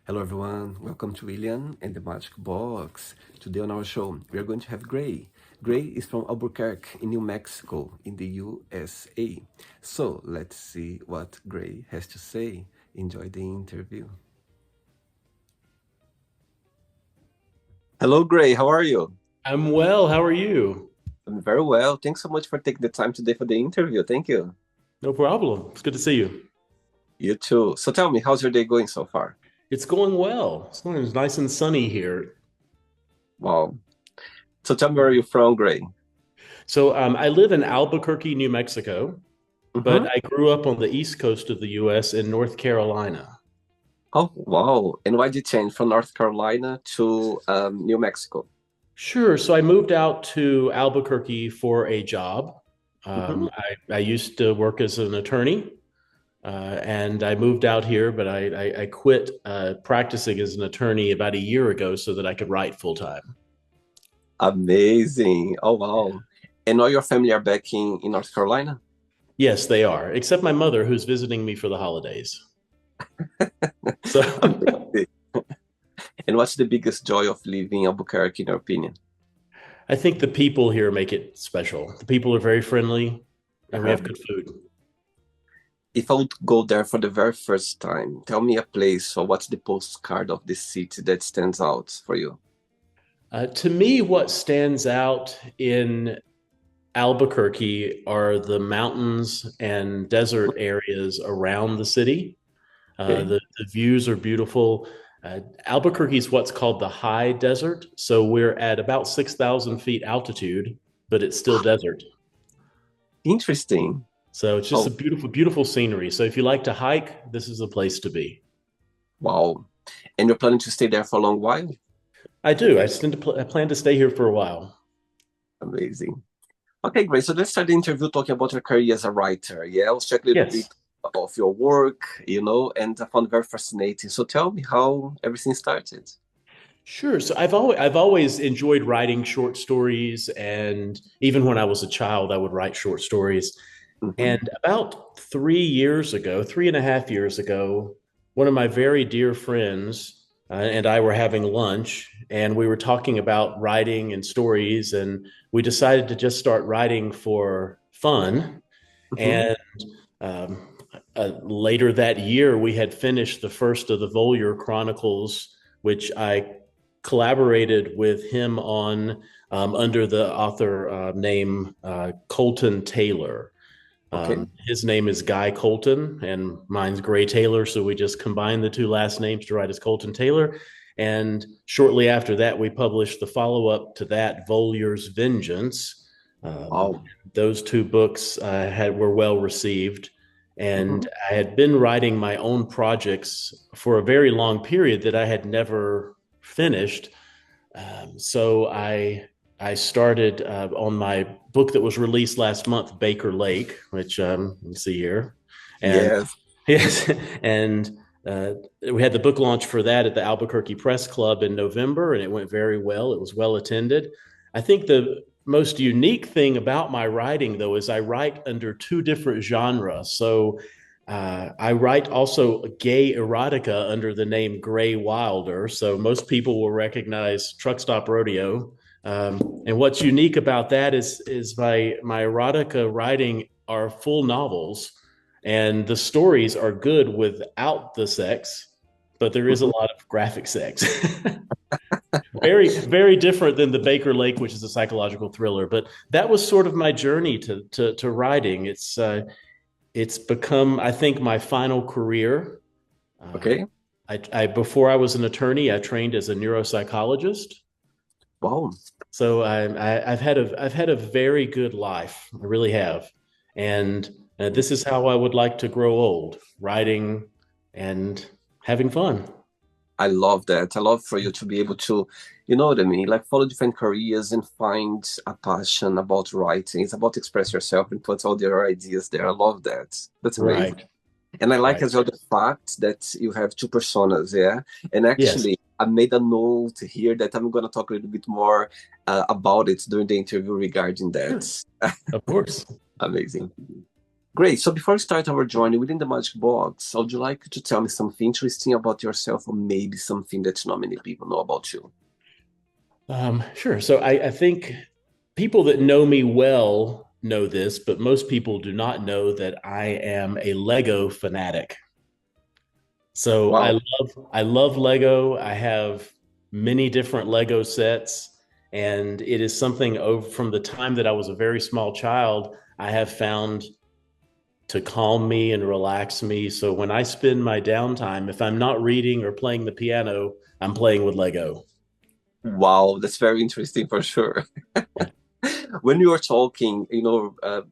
Hello, everyone. Welcome to William and the Magic Box. Today on our show, we are going to have Gray. Gray is from Albuquerque in New Mexico in the USA. So let's see what Gray has to say. Enjoy the interview. Hello, Gray. How are you? I'm well. How are you? I'm very well. Thanks so much for taking the time today for the interview. Thank you. No problem. It's good to see you. You too. So tell me, how's your day going so far? It's going well. It's nice and sunny here. Wow. So tell me where you're from, Gray. I live in Albuquerque, New Mexico, but Mm-hmm. I grew up on the East Coast of the U.S. in North Carolina. Oh, wow. And why did you change from North Carolina to New Mexico? Sure. So I moved out to Albuquerque for a job. Mm-hmm. I used to work as an attorney, and I moved out here, but I quit practicing as an attorney about a year ago so that I could write full time. Amazing. Oh, wow. And all your family are back in North Carolina? Yes, they are, except my mother, who's visiting me for the holidays. So Amazing. And what's the biggest joy of living in Albuquerque, in your opinion? I think the people here make it special. The people are very friendly and we Uh-huh. have good food. If I would go there for the very first time, tell me a place or what's the postcard of the city that stands out for you? To me, what stands out in Albuquerque are the mountains and desert areas around the city. Okay. The views are beautiful. Albuquerque is what's called the high desert. So we're at about 6,000 feet altitude, but it's still desert. Interesting. So it's just a Oh, beautiful, beautiful scenery. So if you like to hike, this is a place to be. wow. And you're planning to stay there for a long while? I do. I plan to stay here for a while. Amazing. Okay, great. So let's start the interview talking about your career as a writer. Yeah, I was checking a little bit Yes. of your work, and I found it very fascinating. So tell me how everything started. Sure. So I've always enjoyed writing short stories, and even when I was a child, I would write short stories. Hmm. And about 3 years ago, 3.5 years ago, one of my very dear friends and I were having lunch, and we were talking about writing and stories, and we decided to just start writing for fun. Hmm. And um, later that year, we had finished the first of the Volier Chronicles, which I collaborated with him on under the author name Colton Taylor. Okay. His name is Guy Colton, and mine's Gray Taylor. So we just combined the two last names to write as Colton Taylor. And shortly after that, we published the follow up to that, Volier's Vengeance. Um, Wow. those two books were well received, Hmm. and I had been writing my own projects for a very long period that I had never finished. So I started on my book that was released last month, Baker Lake, which you can see here, and Yes. yes, and we had the book launch for that at the Albuquerque Press Club in November, and it went very well. It was well attended. I think the most unique thing about my writing, though, is I write under two different genres. So I write also gay erotica under the name Gray Wilder. So most people will recognize Truck Stop Rodeo. And what's unique about that is my erotica writing are full novels, and the stories are good without the sex, but there is a Hmm. lot of graphic sex. Very, very different than the Baker Lake, which is a psychological thriller. But that was sort of my journey to writing. It's become, I think, my final career. Um, Okay. I before I was an attorney, I trained as a neuropsychologist. Wow. So I've had a very good life. I really have, and this is how I would like to grow old: writing and having fun. I love that. I love for you to be able to, you know what I mean, like follow different careers and find a passion about writing. It's about express yourself and put all your ideas there. I love that. That's amazing. Right, And I like right. as well the fact that you have two personas, yeah. And Yes, actually, I made a note here that I'm going to talk a little bit more about it during the interview regarding sure, that. of course. Amazing. Great. So before we start our journey within the magic box, would you like to tell me something interesting about yourself, or maybe something that not many people know about you? Sure. So I think people that know me well know this, but most people do not know that I am a Lego fanatic. So Wow. I love Lego. I have many different Lego sets, and it is something over from the time that I was a very small child, I have found to calm me and relax me. So when I spend my downtime, if I'm not reading or playing the piano, I'm playing with Lego. Wow, that's very interesting for sure. When we were talking,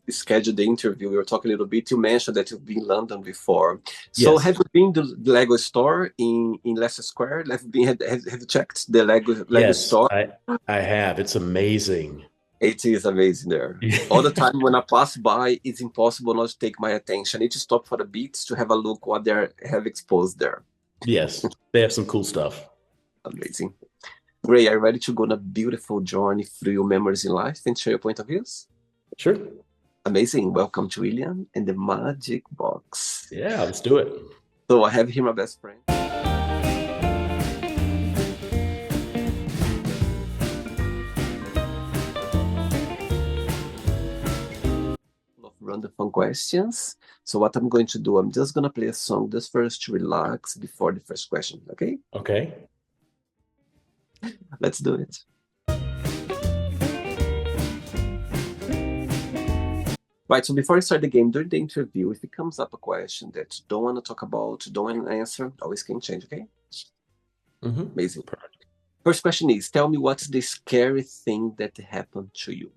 scheduled the interview, we were talking a little bit. You mentioned that you've been in London before. So Yes. have you been to the Lego store in Leicester Square? Have you checked the Lego Yes, store? I have. It's amazing. It is amazing there. All the time when I pass by, it's impossible not to take my attention. I need to stop for a bit to have a look what they have exposed there. Yes, they have some cool stuff. Amazing. Ray, are you ready to go on a beautiful journey through your memories in life and share your point of views? Sure. Amazing. Welcome to William and the Magic Box. Yeah, let's do it. So I have here my best friend. Of random fun questions. So what I'm going to do, I'm just gonna play a song just first to relax before the first question. Okay? Okay. Let's do it. Right, so before I start the game, during the interview, if it comes up a question that you don't want to talk about, don't want to answer, always can change, okay? Amazing. Perfect. First question is, tell me what's the scary thing that happened to you?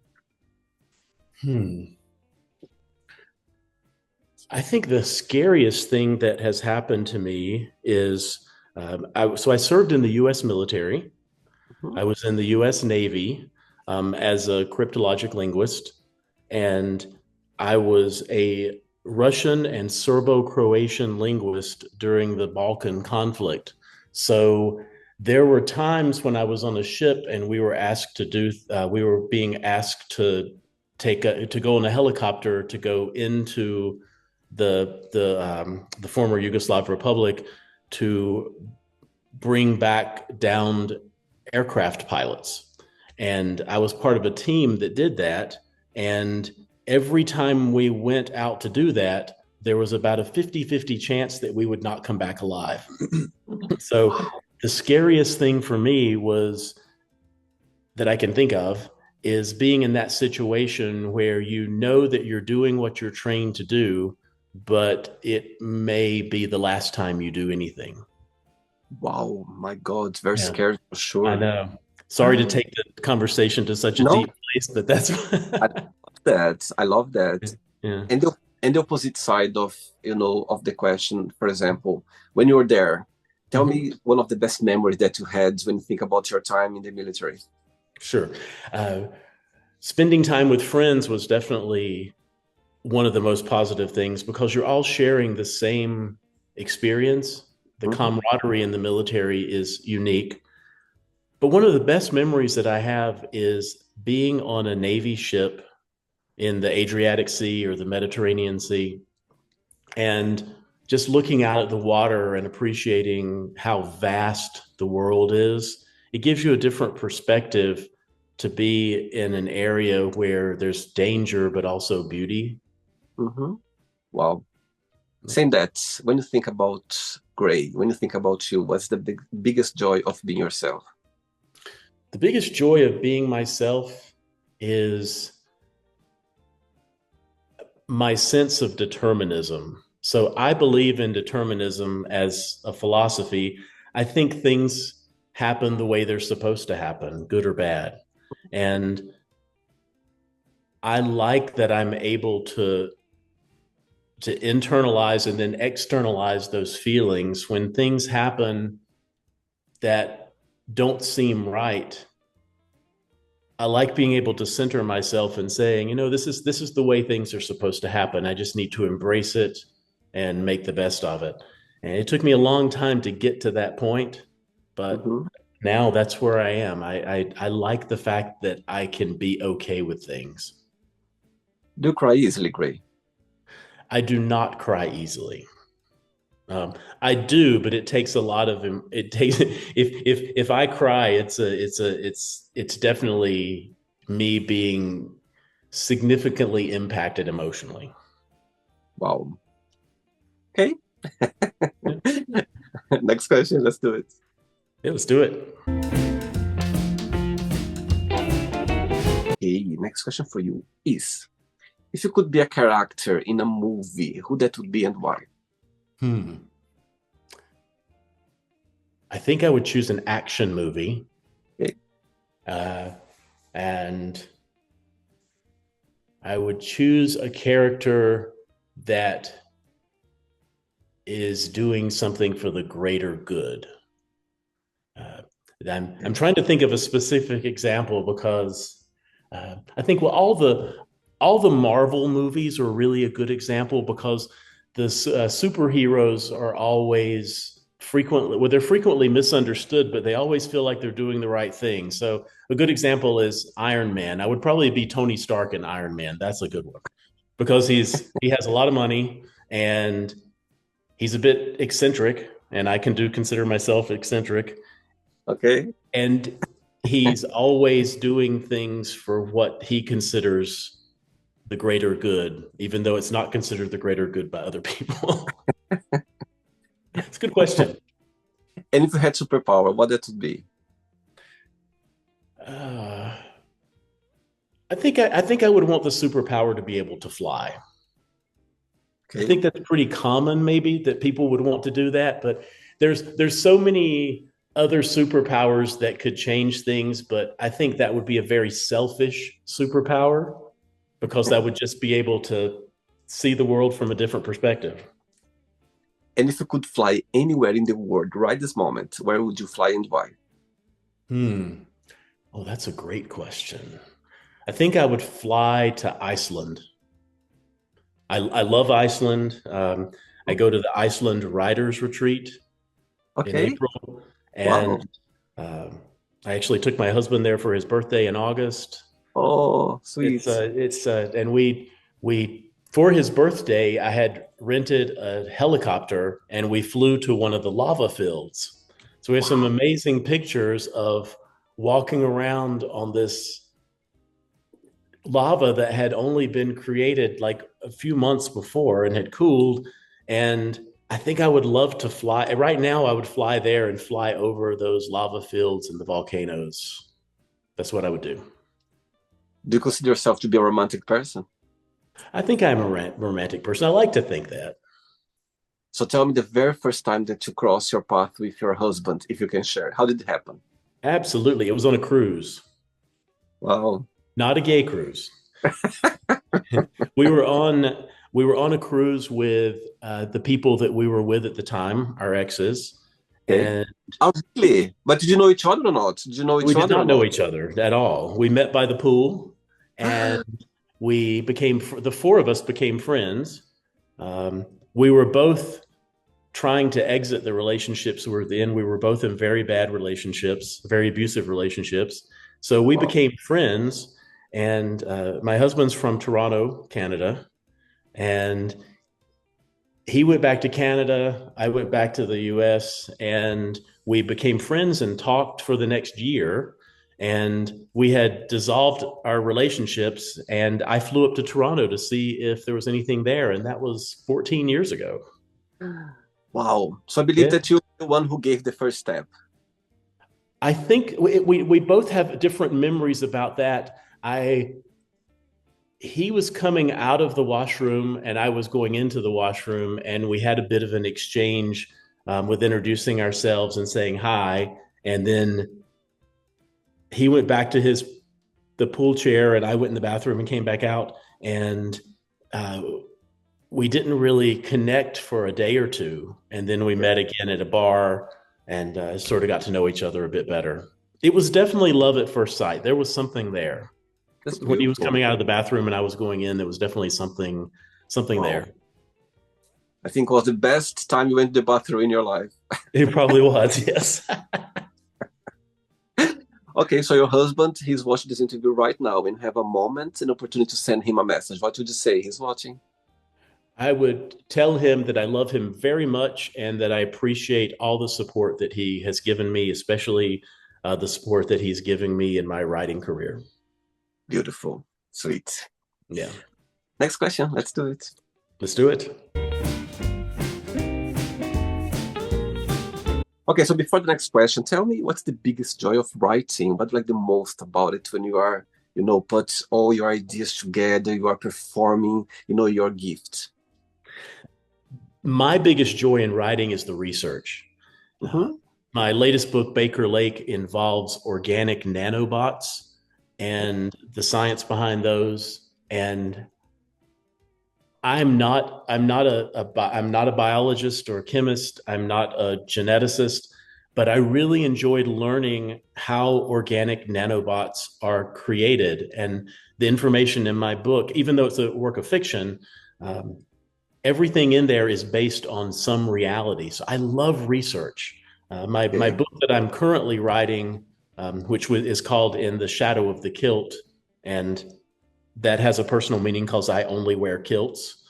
I think the scariest thing that has happened to me is I served in the U.S. military. Mhm. I was in the U.S. Navy as a cryptologic linguist, and I was a Russian and Serbo-Croatian linguist during the Balkan conflict. So there were times when I was on a ship and we were being asked to to go in a helicopter to go into the former Yugoslav Republic to bring back downed aircraft pilots. And I was part of a team that did that. And every time we went out to do that, there was about a 50-50 chance that we would not come back alive. So the scariest thing for me was that I can think of is being in that situation where you know that you're doing what you're trained to do, but it may be the last time you do anything. Wow, my God, it's very Yeah, scary for I sure. know. Sorry to take the conversation to such a No, deep place, but that's I love that. I love that. yeah. And the opposite side of the question, for example, when you were there, tell Mhm. me one of the best memories that you had when you think about your time in the military. Sure. Uh, Spending time with friends was definitely one of the most positive things because you're all sharing the same experience. The Mhm. camaraderie in the military is unique. But one of the best memories that I have is being on a Navy ship in the Adriatic Sea or the Mediterranean Sea and just looking out at the water and appreciating how vast the world is. It gives you a different perspective to be in an area where there's danger, but also beauty. Mhm. Wow. Saying that, when you think about Gray, when you think about you, what's the biggest joy of being yourself? The biggest joy of being myself is my sense of determinism. So I believe in determinism as a philosophy. I think things happen the way they're supposed to happen, good or bad. And I like that I'm able to internalize and then externalize those feelings when things happen that don't seem right. I like being able to center myself and saying, this is the way things are supposed to happen. I just need to embrace it and make the best of it. And it took me a long time to get to that point, but Mhm. now that's where I am. I like the fact that I can be okay with things. Do you cry easily, Gray? I do not cry easily. I do, but it takes a lot of it takes if I cry, it's definitely me being significantly impacted emotionally. Wow. Okay. Yeah, Next question. Let's do it. yeah, let's do it. Okay. Next question for you is: if you could be a character in a movie, who that would be and why? Hmm. I think I would choose an action movie, Okay. uh, and I would choose a character that is doing something for the greater good. Uh, I'm trying to think of a specific example because I think well all the Marvel movies are really a good example because the superheroes are always frequently well they're frequently misunderstood, but they always feel like they're doing the right thing. So a good example is Iron Man. I would probably be Tony Stark in Iron Man. That's a good one because he has a lot of money and he's a bit eccentric, and I can do consider myself eccentric, Okay. and he's always doing things for what he considers the greater good, even though it's not considered the greater good by other people. It's a good question. And if you had superpower, what that would be? uh, I think I would want the superpower to be able to fly. I Okay. think that's pretty common, maybe that people would want to do that, but there's so many other superpowers that could change things. But I think that would be a very selfish superpower because I would just be able to see the world from a different perspective. And if you could fly anywhere in the world right this moment, where would you fly and why? Hmm. Oh, that's a great question. I think I would fly to Iceland. I love Iceland. I go to the Iceland Writers Retreat in Okay. April, and Wow. um, I actually took my husband there for his birthday in August. Oh, sweet. And we for his birthday, I had rented a helicopter and we flew to one of the lava fields. So we have some Wow. amazing pictures of walking around on this lava that had only been created like a few months before and had cooled. And I think I would love to fly. Right now, I would fly there and fly over those lava fields and the volcanoes. That's what I would do. Do you consider yourself to be a romantic person? I think I'm a romantic person. I like to think that. So tell me the very first time that you crossed your path with your husband, if you can share. How did it happen? Absolutely. It was on a cruise, Wow. not a gay cruise. we were on we were on a cruise with the people that we were with at the time, our exes, Okay. and Oh, really? But did you know each other or not? Did you know we each did other or not know not? each other at all. We met by the pool, and we became the four of us became friends. We were both trying to exit the relationships we were in. We were both in very bad relationships, very abusive relationships. So we Wow. became friends. And my husband's from Toronto, Canada, and he went back to Canada. I went back to the US, and we became friends and talked for the next year. And we had dissolved our relationships. And I flew up to Toronto to see if there was anything there. And that was 14 years ago. Wow. So I believe Yeah. that you're the one who gave the first step. I think we both have different memories about that. He was coming out of the washroom and I was going into the washroom, and we had a bit of an exchange with introducing ourselves and saying hi. And then he went back to the pool chair, and I went in the bathroom and came back out. And uh, we didn't really connect for a day or two, and then we met again at a bar and sort of got to know each other a bit better. It was definitely love at first sight. There was something there That's when he was beautiful. coming out of the bathroom and I was going in. There was definitely something Wow. there. I think it was the best time you went to the bathroom in your life. It probably was. Yes. Okay, so your husband, he's watching this interview right now and have a moment, an opportunity to send him a message. What would you say? He's watching. I would tell him that I love him very much and that I appreciate all the support that he has given me, especially the support that he's giving me in my writing career. Beautiful. Sweet. Yeah. Next question. Let's do it. Let's do it. Okay, so before the next question, tell me what's the biggest joy of writing? What do you like the most about it when you are, put all your ideas together, you are performing, your gift? My biggest joy in writing is the research. Mm-hmm. My latest book, Baker Lake, involves organic nanobots and the science behind those. And I'm not a biologist or a chemist. I'm not a geneticist, but I really enjoyed learning how organic nanobots are created. And the information in my book, even though it's a work of fiction, um, everything in there is based on some reality. So I love research. My Okay. book that I'm currently writing, which is called In the Shadow of the Kilt, and that has a personal meaning because I only wear kilts.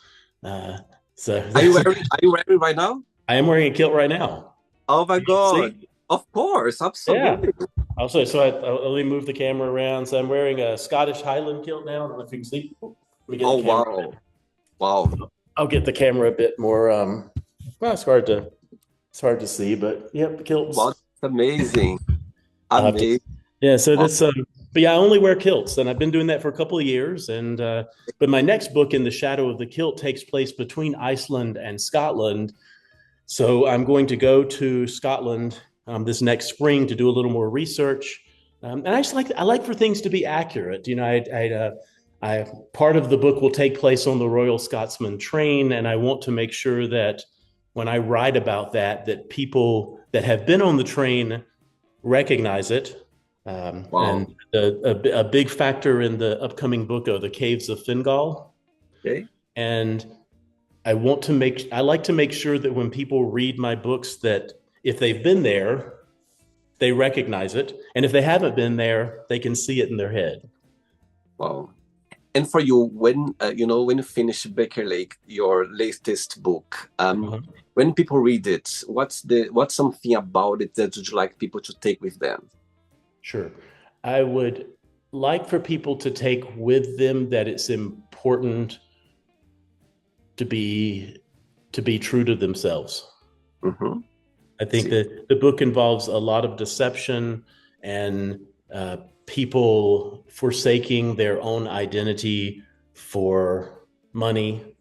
Uh, so Are you wearing right now? I am wearing a kilt right now. Oh my You can God. see? Of course, Yeah. absolutely. Also, let me move the camera around. So I'm wearing a Scottish Highland kilt now. I don't know if you can see. Let me get Oh the camera. wow. Wow. I'll get the camera a bit more. Well, it's hard to see, but yep, Wow, kilts. that's amazing. I'll have to. Amazing. Yeah. So Wow. that's but yeah, I only wear kilts, and I've been doing that for a couple of years. And but my next book, In the Shadow of the Kilt, takes place between Iceland and Scotland. So I'm going to go to Scotland this next spring to do a little more research. And I like for things to be accurate. I part of the book will take place on the Royal Scotsman train, and I want to make sure that when I write about that, that people that have been on the train recognize it. And Wow. a big factor in the upcoming book are the caves of Fingal. Okay. And I like to make sure that when people read my books that if they've been there, they recognize it. And if they haven't been there, they can see it in their head. Wow. And for you, when you finish Baker Lake, your latest book, Uh-huh. when people read it, what's something about it that would you like people to take with them? Sure. I would like for people to take with them that it's important to be true to themselves. Mm-hmm. I think See. that the book involves a lot of deception and people forsaking their own identity for money.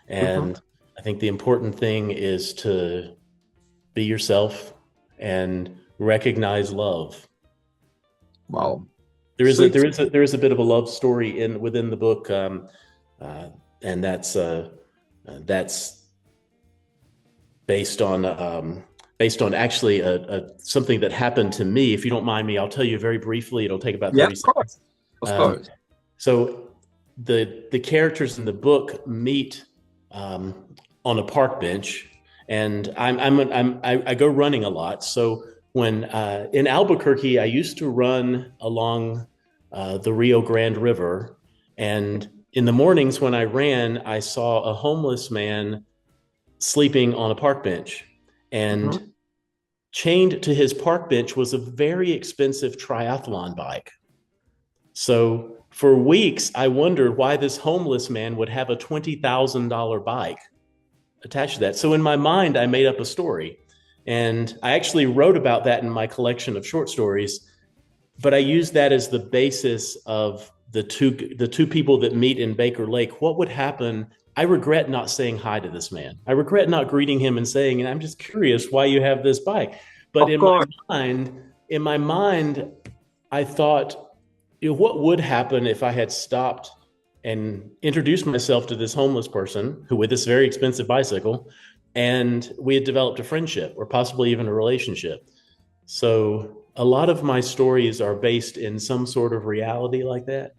Mm-hmm. And I think the important thing is to be yourself and recognize love. Wow. There Sweet. is a bit of a love story in within the book, uh, and that's based on actually something that happened to me. If you don't mind me, I'll tell you very briefly. It'll take about Yeah, 30 of course. seconds. Of Um, course. so the characters in the book meet um, on a park bench, and I go running a lot. So when in Albuquerque, I used to run along the Rio Grande River, and in the mornings when I ran, I saw a homeless man sleeping on a park bench, Mm-hmm. and chained to his park bench was a very expensive triathlon bike. So for weeks, I wondered why this homeless man would have a $20,000 bike attached to that. So in my mind, I made up a story. And I actually wrote about that in my collection of short stories, but I used that as the basis of the two people that meet in Baker Lake. What would happen? I regret not saying hi to this man. I regret not greeting him and saying, and I'm just curious why you have this bike. But Of course. in my mind, I thought, what would happen if I had stopped and introduced myself to this homeless person who with this very expensive bicycle, and we had developed a friendship or possibly even a relationship. So a lot of my stories are based in some sort of reality like that.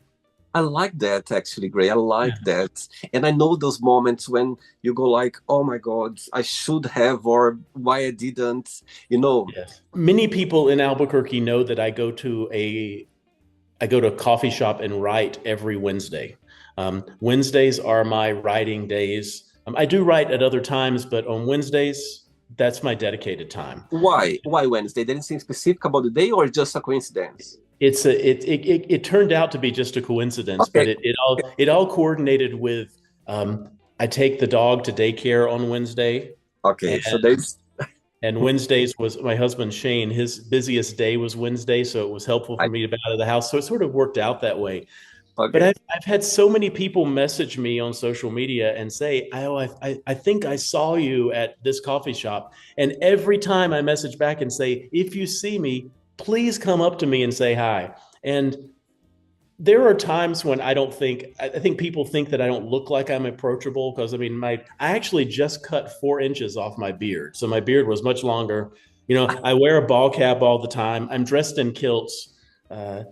I like that actually, Gray. I like Yeah. that. And I know those moments when you go like, oh my God, I should have, or why I didn't, you know. Yes. Many people in Albuquerque know that I go to a coffee shop and write every Wednesday. Wednesdays are my writing days. I do write at other times, but on Wednesdays, that's my dedicated time. Why? Why Wednesday? They didn't seem specific about the day or just a coincidence? It turned out to be just a coincidence, but Okay. it all coordinated with I take the dog to daycare on Wednesday, and Okay. So there's Wednesdays was my husband Shane. His busiest day was Wednesday, so it was helpful for I me to be out of the house. So it sort of worked out that way. But okay. I've had so many people message me on social media and say, I think I saw you at this coffee shop. And every time I message back and say, if you see me, please come up to me and say hi. And there are times when I think people think that I don't look like I'm approachable because I mean, I actually just cut 4 inches off my beard. So my beard was much longer. You know, I wear a ball cap all the time. I'm dressed in kilts. Uh,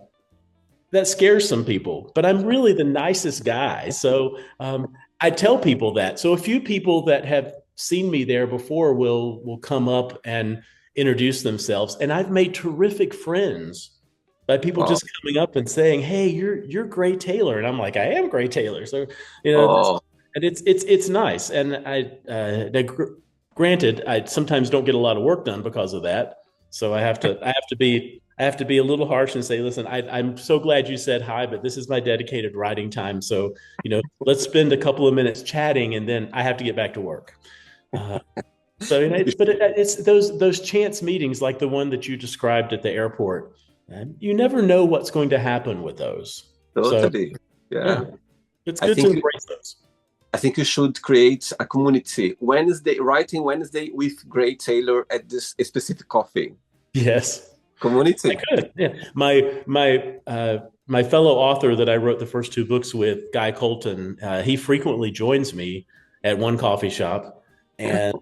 that scares some people, but I'm really the nicest guy. So I tell people that. So a few people that have seen me there before will come up and introduce themselves, and I've made terrific friends by people Oh, just coming up and saying, "Hey, you're Gray Taylor," and I'm like, "I am Gray Taylor." So oh, and it's nice. And granted, I sometimes don't get a lot of work done because of that. So I have to be a little harsh and say, listen, I'm so glad you said hi, but this is my dedicated writing time. So, let's spend a couple of minutes chatting and then I have to get back to work. Uh, so, it's those chance meetings like the one that you described at the airport. You never know what's going to happen with those. So, totally. yeah, Yeah. it's I good to think embrace those. I think you should create a community Wednesday, writing Wednesday with Gray Taylor at this specific coffee Yes. I community. could. Yeah. My fellow author that I wrote the first two books with, Guy Colton, he frequently joins me at one coffee shop, and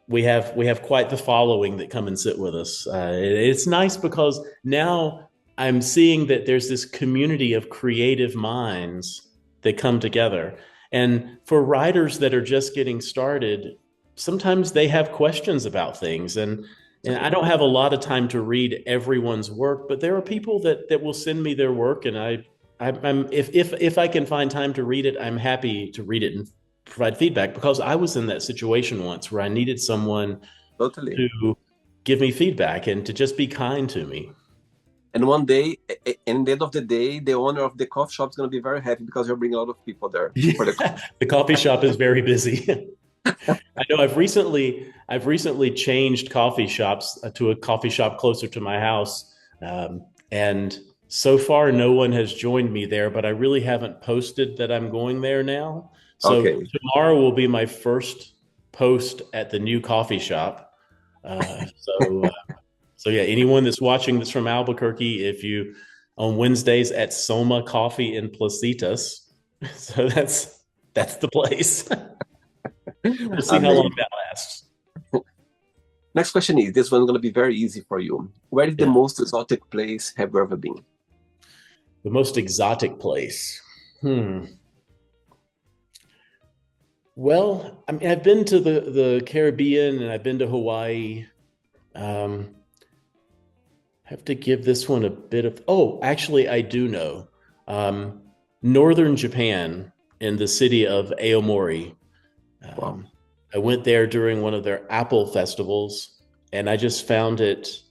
we have quite the following that come and sit with us. It's nice because now I'm seeing that there's this community of creative minds that come together, and for writers that are just getting started, sometimes they have questions about things and I don't have a lot of time to read everyone's work, but there are people that will send me their work, and I'm if I can find time to read it, I'm happy to read it and provide feedback because I was in that situation once where I needed someone Totally. to give me feedback and to just be kind to me. And one day, in the end of the day, the owner of the coffee shop is going to be very happy because you're bringing a lot of people there for the. Yeah, the coffee shop is very busy. I know I've recently changed coffee shops to a coffee shop closer to my house, and so far no one has joined me there. But I really haven't posted that I'm going there now. So Okay. tomorrow will be my first post at the new coffee shop. Uh, so uh, so yeah, anyone that's watching this from Albuquerque, if you on Wednesdays at Soma Coffee in Placitas, so that's the place. We'll see how long Amazing. that lasts. Next question is this one's going to be very easy for you. Where is the Yeah. most exotic place have you ever been? The most exotic place. Hmm. Well, I mean, I've been to the Caribbean and I've been to Hawaii. Um, have to give this one a bit of. Oh, actually, I do know. Um, Northern Japan in the city of Aomori. Wow. Um, I went there during one of their apple festivals, and I found it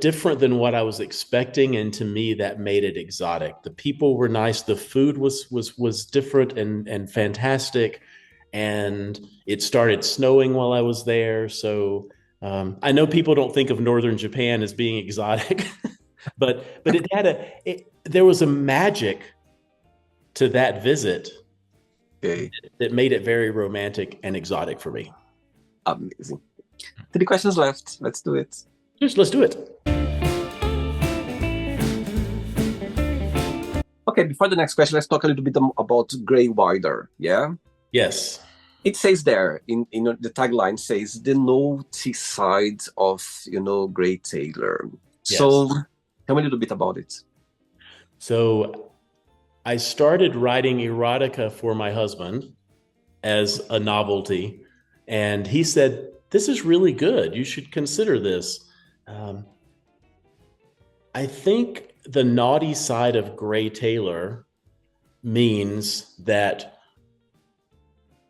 different than what I was expecting, and to me, that made it exotic. The people were nice, the food was different and fantastic, and it started snowing while I was there. So I know people don't think of northern Japan as being exotic, but there was a magic to that visit Okay. that made it very romantic and exotic for me. Amazing. 3 questions left. Let's do it. Just let's do it. Okay, before the next question, let's talk a little bit about Grey Wilder. Yeah. Yes. It says there in the tagline says the naughty side of Gray Taylor. Yes. So tell me a little bit about it. So I started writing erotica for my husband as a novelty, and he said, "This is really good. You should consider this." Um, I think the naughty side of Gray Taylor means that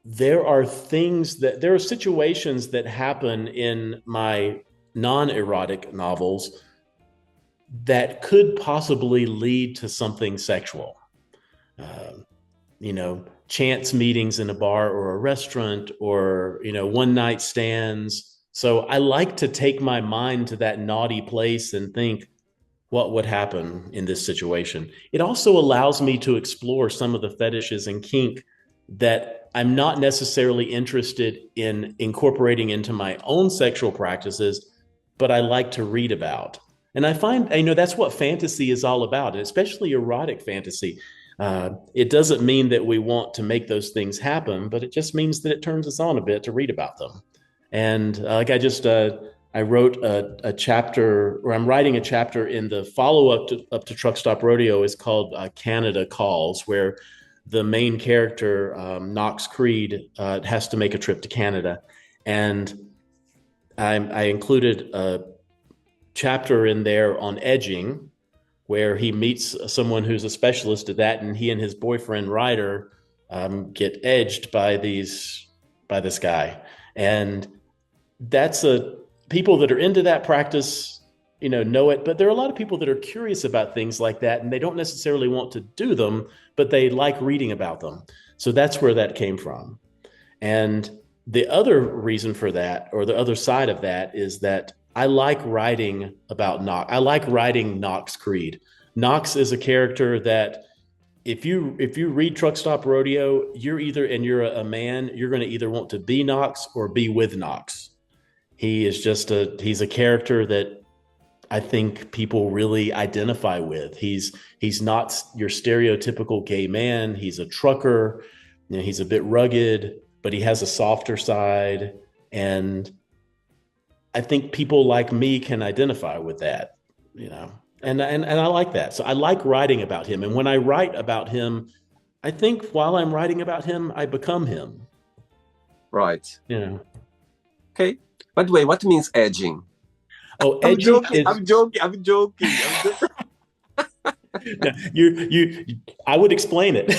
there are situations that happen in my non-erotic novels that could possibly lead to something sexual. Uh, Chance meetings in a bar or a restaurant, or, one night stands. So I like to take my mind to that naughty place and think, what would happen in this situation? It also allows me to explore some of the fetishes and kink that I'm not necessarily interested in incorporating into my own sexual practices, but I like to read about. And I find, that's what fantasy is all about, and especially erotic fantasy. It doesn't mean that we want to make those things happen, but it just means that it turns us on a bit to read about them. And I wrote a chapter, or I'm writing a chapter in the follow up to Truck Stop Rodeo is called Canada Calls, where the main character, Knox Creed, has to make a trip to Canada. And I included a chapter in there on edging, where he meets someone who's a specialist at that, and he and his boyfriend Ryder get edged by this guy. And that's people that are into that practice, know it, but there are a lot of people that are curious about things like that, and they don't necessarily want to do them, but they like reading about them. So that's where that came from. And the other reason for that, or the other side of that, is that I like writing about Knox. I like writing Knox Creed. Knox is a character that if you read Truck Stop Rodeo, you're a man, you're going to either want to be Knox or be with Knox. He's a character that I think people really identify with. He's not your stereotypical gay man. He's a trucker. He's a bit rugged, but he has a softer side. And I think people like me can identify with that, and I like that. So I like writing about him. And when I write about him, I think while I'm writing about him, I become him. Right. Yeah. Okay. By the way, what means edging? Oh, I'm edging joking. I'm joking. I'm joking. No, I would explain it.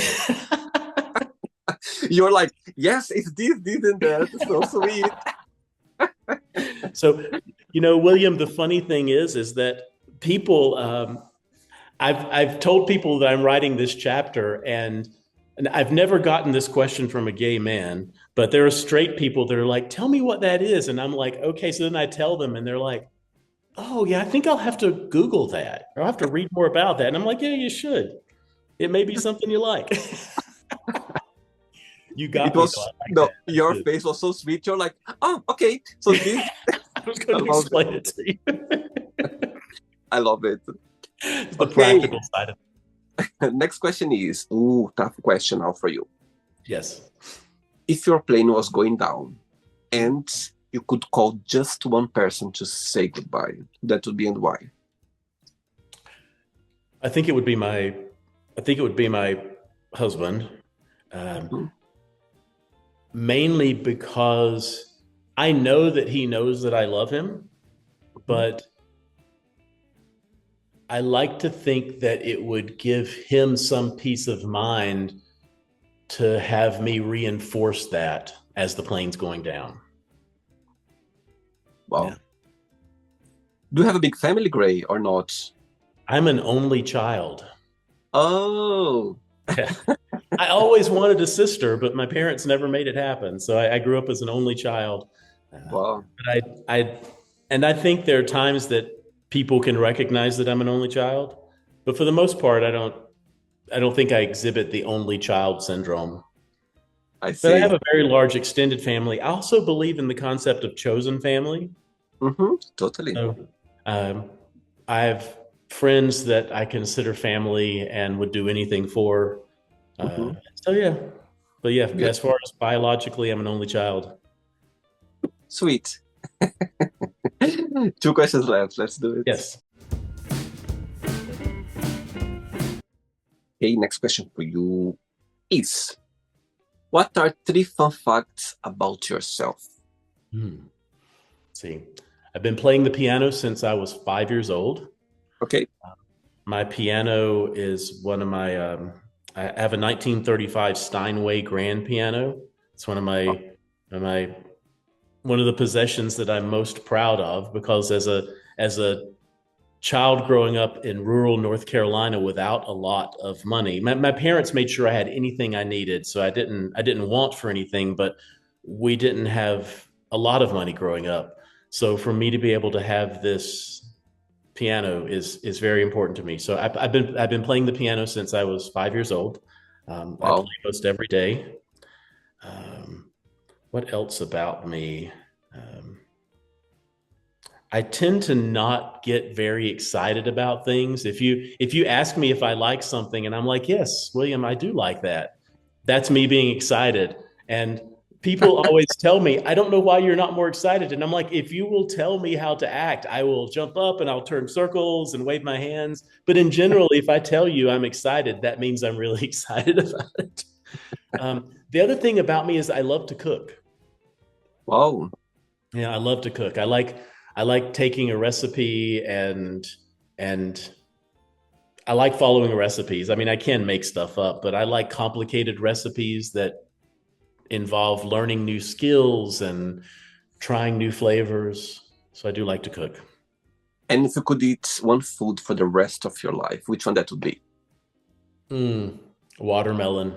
You're like, yes, it's this, and that. It's so sweet. So, William, the funny thing is that people, I've told people that I'm writing this chapter, and I've never gotten this question from a gay man, but there are straight people that are like, tell me what that is. And I'm like, okay. So then I tell them, and they're like, oh yeah, I think I'll have to Google that, or I'll have to read more about that. And I'm like, yeah, you should. It may be something you like. You got me. Your face was so sweet. You're like, oh, okay. So this. I was going to explain it to you. I love it. It's the practical side of it. Next question is, tough question now for you. Yes. If your plane was going down and you could call just one person to say goodbye, that would be, and why? I think it would be my husband. Mainly because I know that he knows that I love him, but I like to think that it would give him some peace of mind to have me reinforce that as the plane's going down. Wow. Yeah. Do you have a big family, Gray, or not? I'm an only child. Oh. Yeah. I always wanted a sister, but my parents never made it happen. So I grew up as an only child. Wow. But I think there are times that people can recognize that I'm an only child, but for the most part, I don't think I exhibit the only child syndrome. I see. But I have a very large extended family. I also believe in the concept of chosen family. Totally. So, I have friends that I consider family and would do anything for. So yeah, but yeah, as far as biologically, I'm an only child. Sweet. 2 questions left. Let's do it. Yes. Okay, next question for you is, what are 3 fun facts about yourself? Let's see, I've been playing the piano since I was 5 years old. Okay. My piano is one of my, I have a 1935 Steinway grand piano It's of my one of the possessions that I'm most proud of, because as a child growing up in rural North Carolina without a lot of money, my parents made sure I had anything I needed, so I didn't want for anything, but we didn't have a lot of money growing up. So for me to be able to have this piano is very important to me. So I've been playing the piano since I was 5 years old. I play Wow. most every day. Um, what else about me? Um, I tend to not get very excited about things. If you ask me if I like something and I'm like, "Yes, William, I do like that." That's me being excited. And people always tell me, "I don't know why you're not more excited." And I'm like, "If you will tell me how to act, I will jump up and I'll turn circles and wave my hands." But in general, if I tell you I'm excited, that means I'm really excited about it. The other thing about me is I love to cook. Wow. Yeah, I love to cook. I like taking a recipe and I like following recipes. I mean, I can make stuff up, but I like complicated recipes that involve learning new skills and trying new flavors. So I do like to cook. And if you could eat one food for the rest of your life, which one that would be? Mm, watermelon.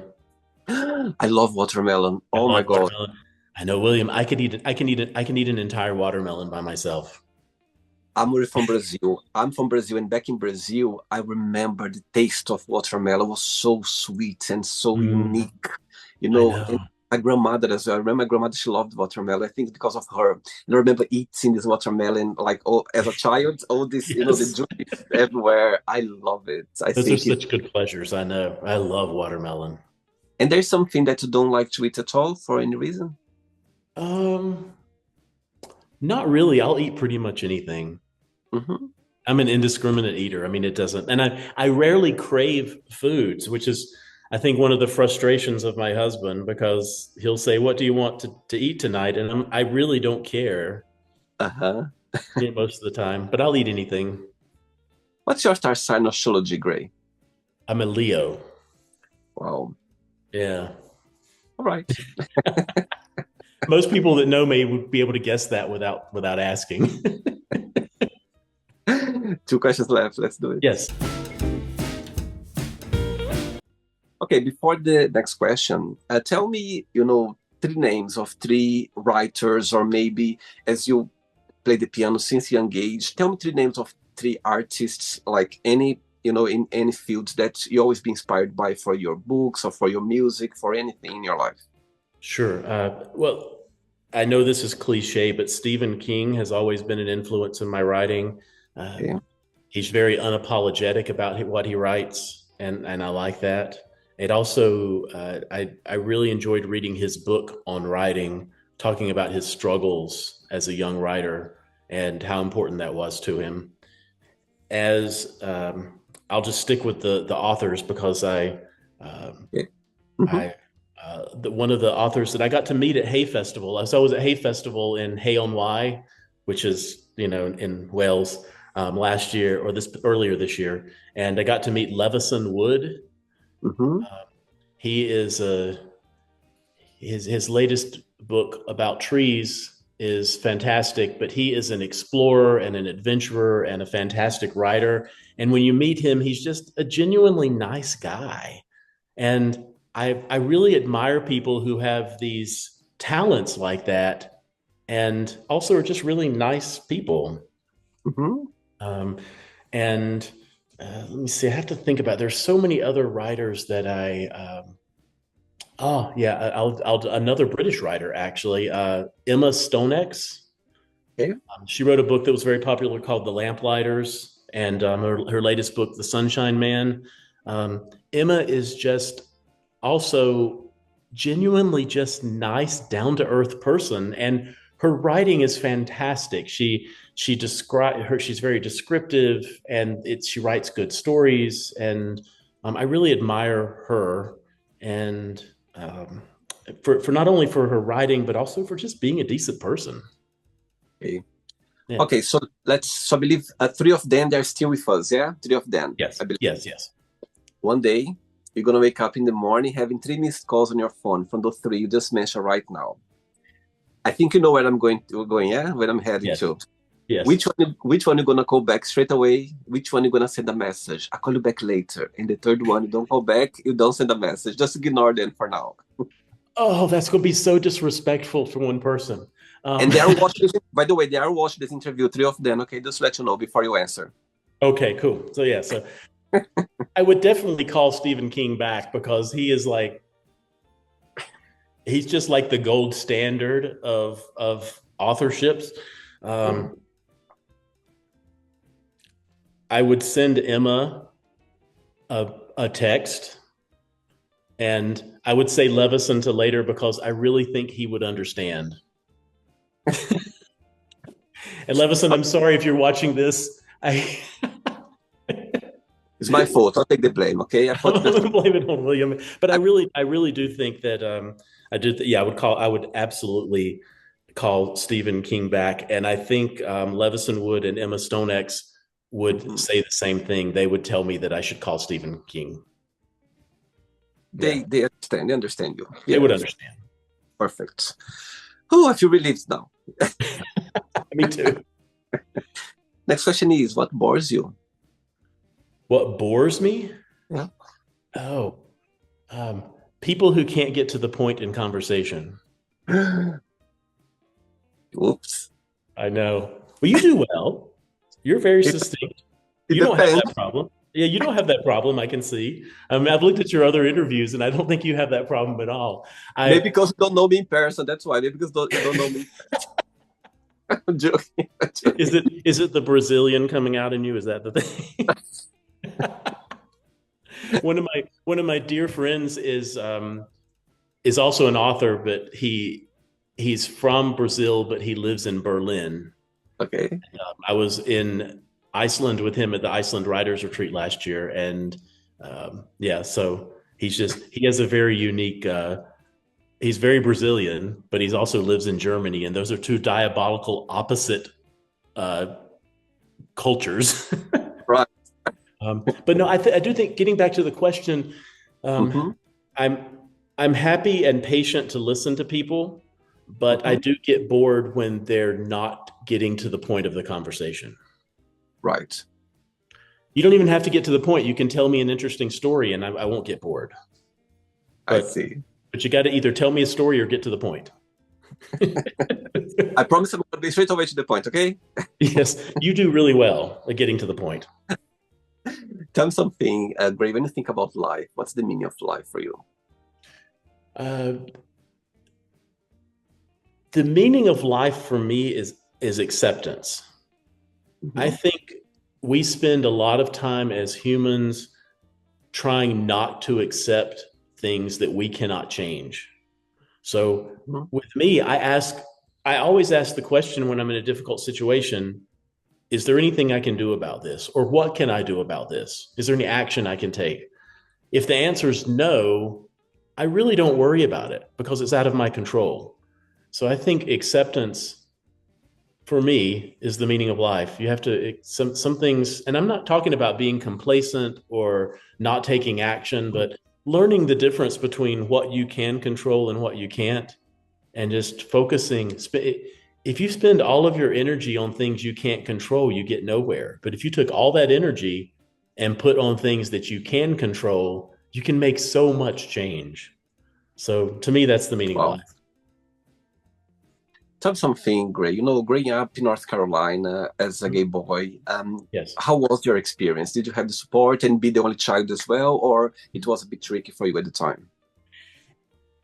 I love watermelon. I Oh my love God. watermelon. I know, William. I can eat an entire watermelon by myself. I'm from Brazil. I'm from Brazil, and back in Brazil, I remember the taste of watermelon was so sweet and so Mm, unique. I And know. my grandmother as well. I remember my grandmother, she loved watermelon. I think because of her. And I remember eating this watermelon like oh, as a child, all this, the Yes. juice everywhere. I love it. I Those are think it. such good pleasures. I know. I love watermelon. And there's something that you don't like to eat at all for any reason? Um, Not really. I'll eat pretty much anything. Hmm. I'm an indiscriminate eater. I mean, it doesn't, and I rarely crave foods, which is, I think, one of the frustrations of my husband, because he'll say, "What do you want to eat tonight?" And I really don't care, Uh-huh. most of the time, but I'll eat anything. What's your star sign astrology, Gray? I'm a Leo. Wow. Yeah. All right. Most people that know me would be able to guess that without asking. Two questions left. Let's do it. Yes. Okay, before the next question, tell me, three names of three writers, or maybe as you play the piano since young age, tell me three names of three artists, like any, in any field that you always be inspired by for your books or for your music, for anything in your life. Sure. Well, I know this is cliche, but Stephen King has always been an influence in my writing. Okay. He's very unapologetic about what he writes, and I like that. It also, I really enjoyed reading his book on writing, talking about his struggles as a young writer and how important that was to him. As I'll just stick with the authors, because um, Okay. Hmm. I one of the authors that I got to meet at Hay Festival. So I was at Hay Festival in Hay on Wye, which is in Wales, last year, or this earlier this year, and I got to meet Levison Wood. Hmm. Uh, he is a his latest book about trees is fantastic, but he is an explorer and an adventurer and a fantastic writer. And when you meet him, he's just a genuinely nice guy. And I really admire people who have these talents like that and also are just really nice people. Hmm. Um, and let me see, I have to think about, there's so many other writers that oh yeah, I'll another British writer actually, Emma Stonex. Okay. She wrote a book that was very popular called The Lamplighters, and her latest book, The Sunshine Man. Emma is just also genuinely just nice, down to earth person, and her writing is fantastic. She describe her. She's very descriptive, and she writes good stories, and I really admire her, and for not only for her writing but also for just being a decent person. Okay. Yeah. Okay, so I believe three of them, they're still with us, yeah? Three of them, Yes. I believe. Yes. Yes. One day, You're gonna wake up in the morning having 3 missed calls on your phone from those three you just mentioned right now. I think you know where I'm going, yeah? Where I'm heading Yes. to. Yes. Which one you gonna call back straight away? Which one you gonna send a message? I'll call you back later. And the third one, you don't call back, you don't send a message. Just ignore them for now. Oh, that's going to be so disrespectful for one person. And they are watching this, by the way, they are watching this interview, three of them, okay? Just let you know before you answer. Okay, cool. So yeah, so I would definitely call Stephen King back because he's just like the gold standard of authorships. Um, I would send Emma a text, and I would say Levison to later because I really think he would understand. And Levison, I'm sorry if you're watching this. It's my fault. I'll take the blame, okay? I thought I'm that gonna blame it on William, but I really do think that I would absolutely call Stephen King back, and I think Levison Wood and Emma Stonex would say the same thing. They would tell me that I should call Stephen King. they understand you. They would understand. Perfect. Oh, I feel relieved now. Me too. Next question is, what bores you? What bores me? Yeah. Oh, people who can't get to the point in conversation. Oops. I know. Well, you do well. You're very succinct. It You don't have depends. that problem. Yeah, you don't have that problem. I can see. I've looked at your other interviews, and I don't think you have that problem at all. Maybe because you don't know me in person. That's why. Maybe because you don't know me. I'm joking. Is it the Brazilian coming out in you? Is that the thing? One of my dear friends is also an author, but he's from Brazil, but he lives in Berlin. Okay. I was in Iceland with him at the Iceland Writers Retreat last year, and yeah, so he has a very unique. He's very Brazilian, but he also lives in Germany, and those are two diabolical opposite cultures. Right. But no, I do think getting back to the question, I'm I'm happy and patient to listen to people, but I do get bored when they're not getting to the point of the conversation. Right. You don't even have to get to the point. You can tell me an interesting story, and I won't get bored. I see. But you got to either tell me a story or get to the point. I promise I'm going to be straight away to the point, okay? Yes, you do really well at getting to the point. Tell me something, Gray, when you think about life, what's the meaning of life for you? The meaning of life for me is acceptance. I think we spend a lot of time as humans trying not to accept things that we cannot change. So with me, I always ask the question when I'm in a difficult situation, is there anything I can do about this? Or what can I do about this? Is there any action I can take? If the answer is no, I really don't worry about it because it's out of my control. So I think acceptance for me is the meaning of life. You have to some things, and I'm not talking about being complacent or not taking action, but learning the difference between what you can control and what you can't, and just focusing. If you spend all of your energy on things you can't control, you get nowhere. But if you took all that energy and put on things that you can control, you can make so much change. So to me, that's the meaning of life. Tell me something, Gray. You know, growing up in North Carolina as a gay boy, Yes. how was your experience? Did you have the support and be the only child as well, or it was a bit tricky for you at the time?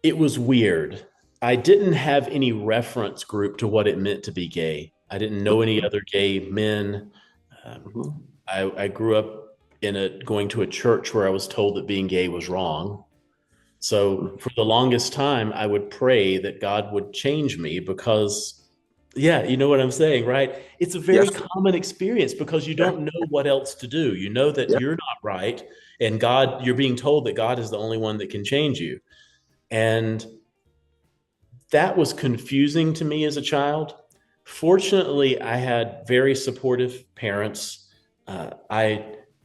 It was weird. I didn't have any reference group to what it meant to be gay. I didn't know any other gay men. I grew up going to a church where I was told that being gay was wrong. So for the longest time, I would pray that God would change me because, yeah, you know what I'm saying, right? It's a very common experience because you don't know what else to do. You know that you're not right, and you're being told that God is the only one that can change you. And that was confusing to me as a child. Fortunately, I had very supportive parents.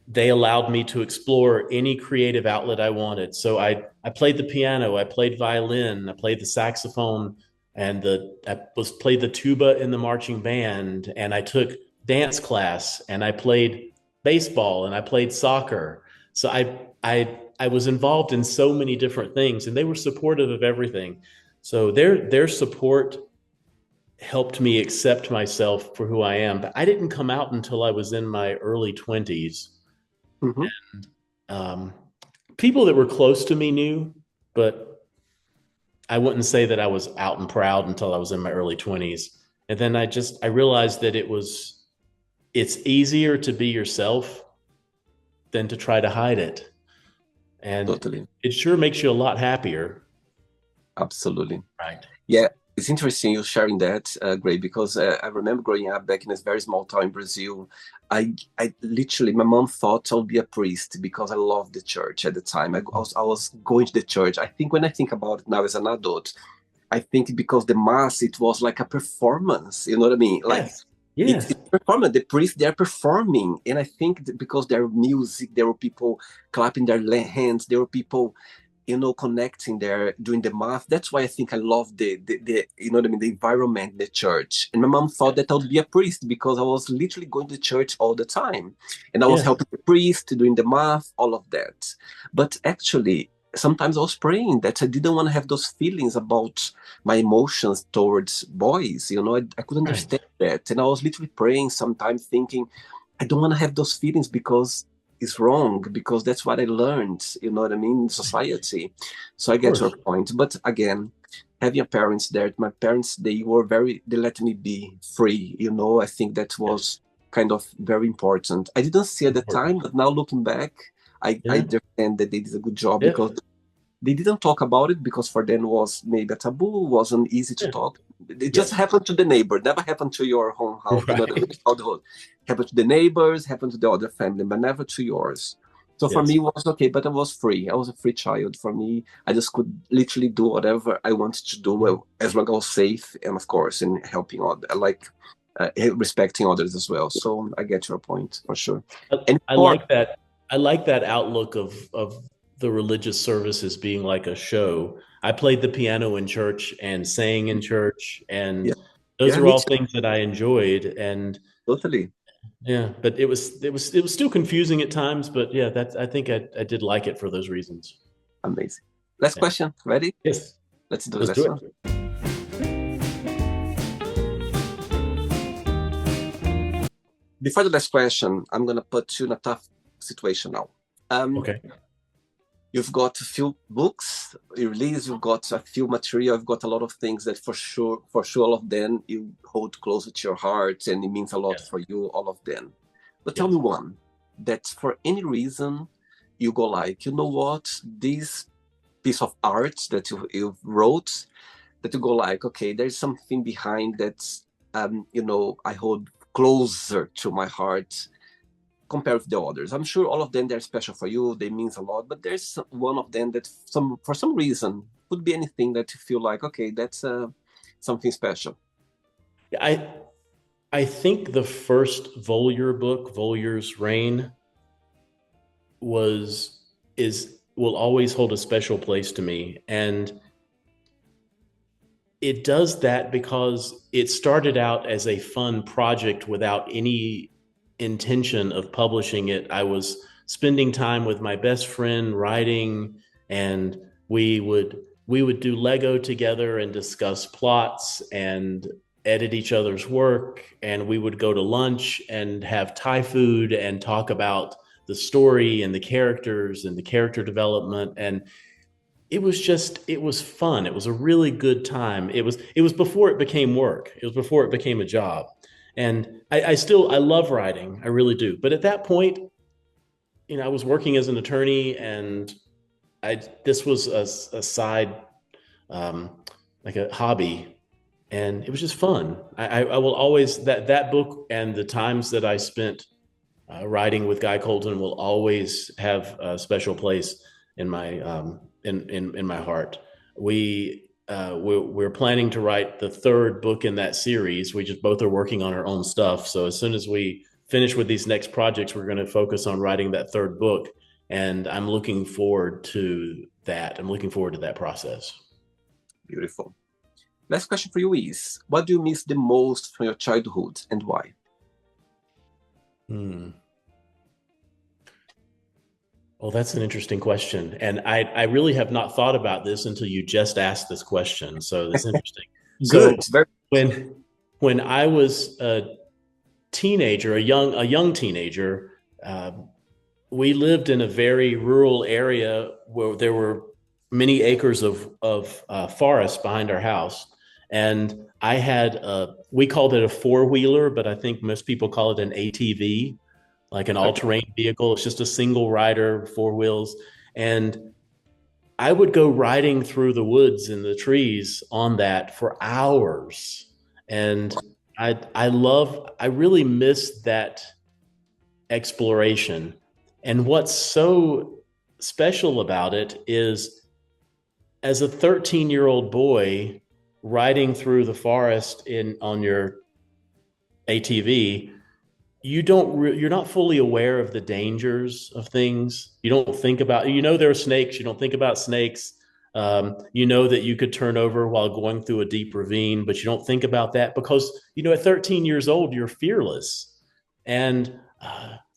they allowed me to explore any creative outlet I wanted. So I played the piano, I played violin, I played the saxophone, and I was played the tuba in the marching band, and I took dance class, and I played baseball, and I played soccer. So I was involved in so many different things, and they were supportive of everything. So their support helped me accept myself for who I am. But I didn't come out until I was in my early 20s. Hmm. Um, People that were close to me knew, but I wouldn't say that I was out and proud until I was in my early 20s. And then I realized that it's easier to be yourself than to try to hide it. And Totally. it sure makes you a lot happier. Absolutely. Right. Yeah, it's interesting you sharing that, Gray, because I remember growing up back in this very small town in Brazil. I literally, my mom thought I would be a priest because I loved the church at the time. I was going to the church. I think when I think about it now as an adult, I think because the mass, it was like a performance. You know what I mean? Like Yes. Yes. it's performance. The priests, they're performing, and I think that because there were music, there were people clapping their hands, there were people, connecting there doing the math. That's why I think I love the you know what I mean, the environment, the church. And my mom thought that I would be a priest because I was literally going to church all the time, and I was Yes. helping the priest doing the math, all of that. But actually, sometimes I was praying that I didn't want to have those feelings about my emotions towards boys. I could Right. understand that, and I was literally praying sometimes, thinking I don't want to have those feelings because it's wrong, because that's what I learned, you know what I mean, in society. So I Of get your course. point. But again, having a parents there, my parents, they let me be free, I think that Yes. was kind of very important. I didn't see at the Important. time, but now looking back, I Yeah. understand that they did a good job Yeah. because they didn't talk about it because for them was maybe a taboo, wasn't easy to Yeah. talk. It just Yes. happened to the neighbor, never happened to your home house, you know what I mean? Right. Household. Happened to the neighbors, happened to the other family, but never to yours. So for me, Yes. it was okay, but I was free. I was a free child. For me, I just could literally do whatever I wanted to do, well, as long as I was safe, and of course, in helping others, like respecting others as well. So I get your point for sure. I, And I for like that. I like that outlook of the religious services being like a show. I played the piano in church and sang in church, yeah, and those yeah, are me all too, things that I enjoyed. And totally yeah, but it was still confusing at times. But yeah, that's I think I did like it for those reasons. amazing. Last Yeah. question. Ready? Yes. Let's do the Let's do last it. one. Before the last question, I'm gonna put you in a tough situation now. Um, Okay. you've got a few books you release, you've got a few material, you've got a lot of things that for sure, all of them you hold closer to your heart, and it means a lot Yes. for you, all of them. But tell me Yes. one that for any reason you go like, you know what, this piece of art that you wrote, that you go like, okay, there's something behind that, I hold closer to my heart compared with the others. I'm sure all of them, they're special for you, they means a lot, but there's one of them that for some reason, could be anything, that you feel like, okay, that's something special. I I think the first Volier book, Volier's Reign, was is will always hold a special place to me. And it does that because it started out as a fun project without any intention of publishing it. I was spending time with my best friend writing, and we would do Lego together and discuss plots and edit each other's work, and we would go to lunch and have Thai food and talk about the story and the characters and the character development. And it was fun. It was a really good time. It was before it became work. It was before it became a job. And I love writing. I really do. But at that point, I was working as an attorney, and I this was a side, um, like a hobby, and it was just fun. I will always that book and the times that I spent writing with Guy Colton will always have a special place in my in my heart. We're planning to write the third book in that series. We just both are working on our own stuff. So as soon as we finish with these next projects, we're going to focus on writing that third book. And I'm looking forward to that. I'm looking forward to that process. Beautiful. Last question for you is, what do you miss the most from your childhood and why? Well, that's an interesting question. And I really have not thought about this until you just asked this question. So that's interesting. Good. So when I was a teenager, a young teenager, we lived in a very rural area where there were many acres of forest behind our house. And I had we called it a four-wheeler, but I think most people call it an ATV, like an all-terrain vehicle. It's just a single rider, four wheels. And I would go riding through the woods and the trees on that for hours. And I really miss that exploration. And what's so special about it is, as a 13-year-old boy riding through the forest on your ATV, you're not fully aware of the dangers of things. You don't think about, there are snakes. You don't think about snakes. You know that you could turn over while going through a deep ravine, but you don't think about that because, at 13 years old, you're fearless. And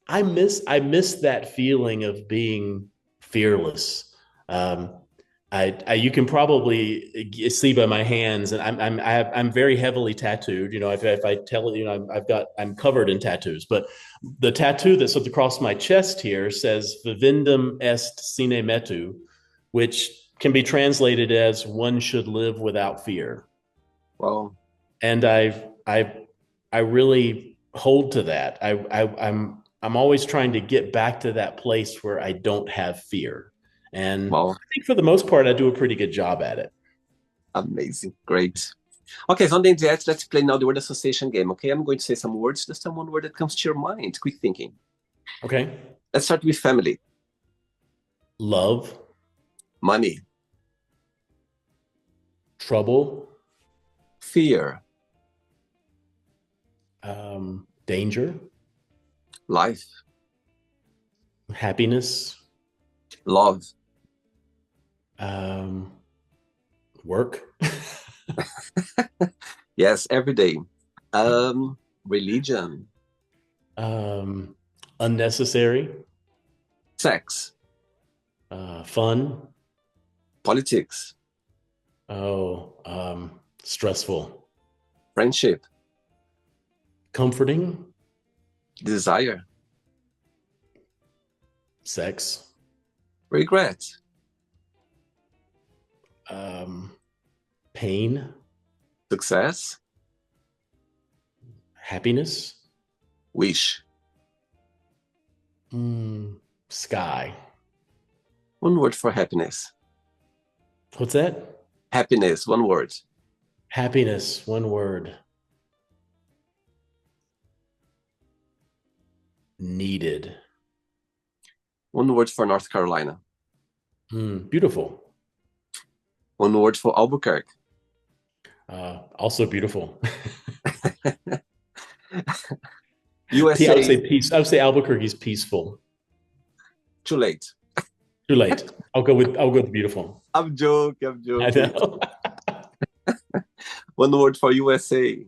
I miss that feeling of being fearless. You can probably see by my hands, and I'm very heavily tattooed. If I tell you, I'm covered in tattoos. But the tattoo that's across my chest here says "Vivendum est sine metu," which can be translated as "one should live without fear." Wow. And I really hold to that. I'm always trying to get back to that place where I don't have fear. And wow. I think for the most part, I do a pretty good job at it. Amazing. Great. Okay, so on the end, let's play now the word association game. Okay, I'm going to say some words, just one word that comes to your mind. Quick thinking. Okay. Let's start with family. Love. Money. Trouble. Fear. Danger. Life. Happiness. Love. Work. Yes, every day. Religion. Unnecessary. Sex. Fun. Politics. Stressful. Friendship. Comforting. Desire. Sex. Regret. Pain. Success. Happiness. Wish. Sky. One word for happiness. What's that? Happiness, one word. Happiness, one word. Needed. One word for North Carolina. Beautiful. One word for Albuquerque. Also beautiful. USA. I would say peace. I would say Albuquerque is peaceful. Too late. Too late. I'll go with beautiful. I'm joking. I know. One word for USA.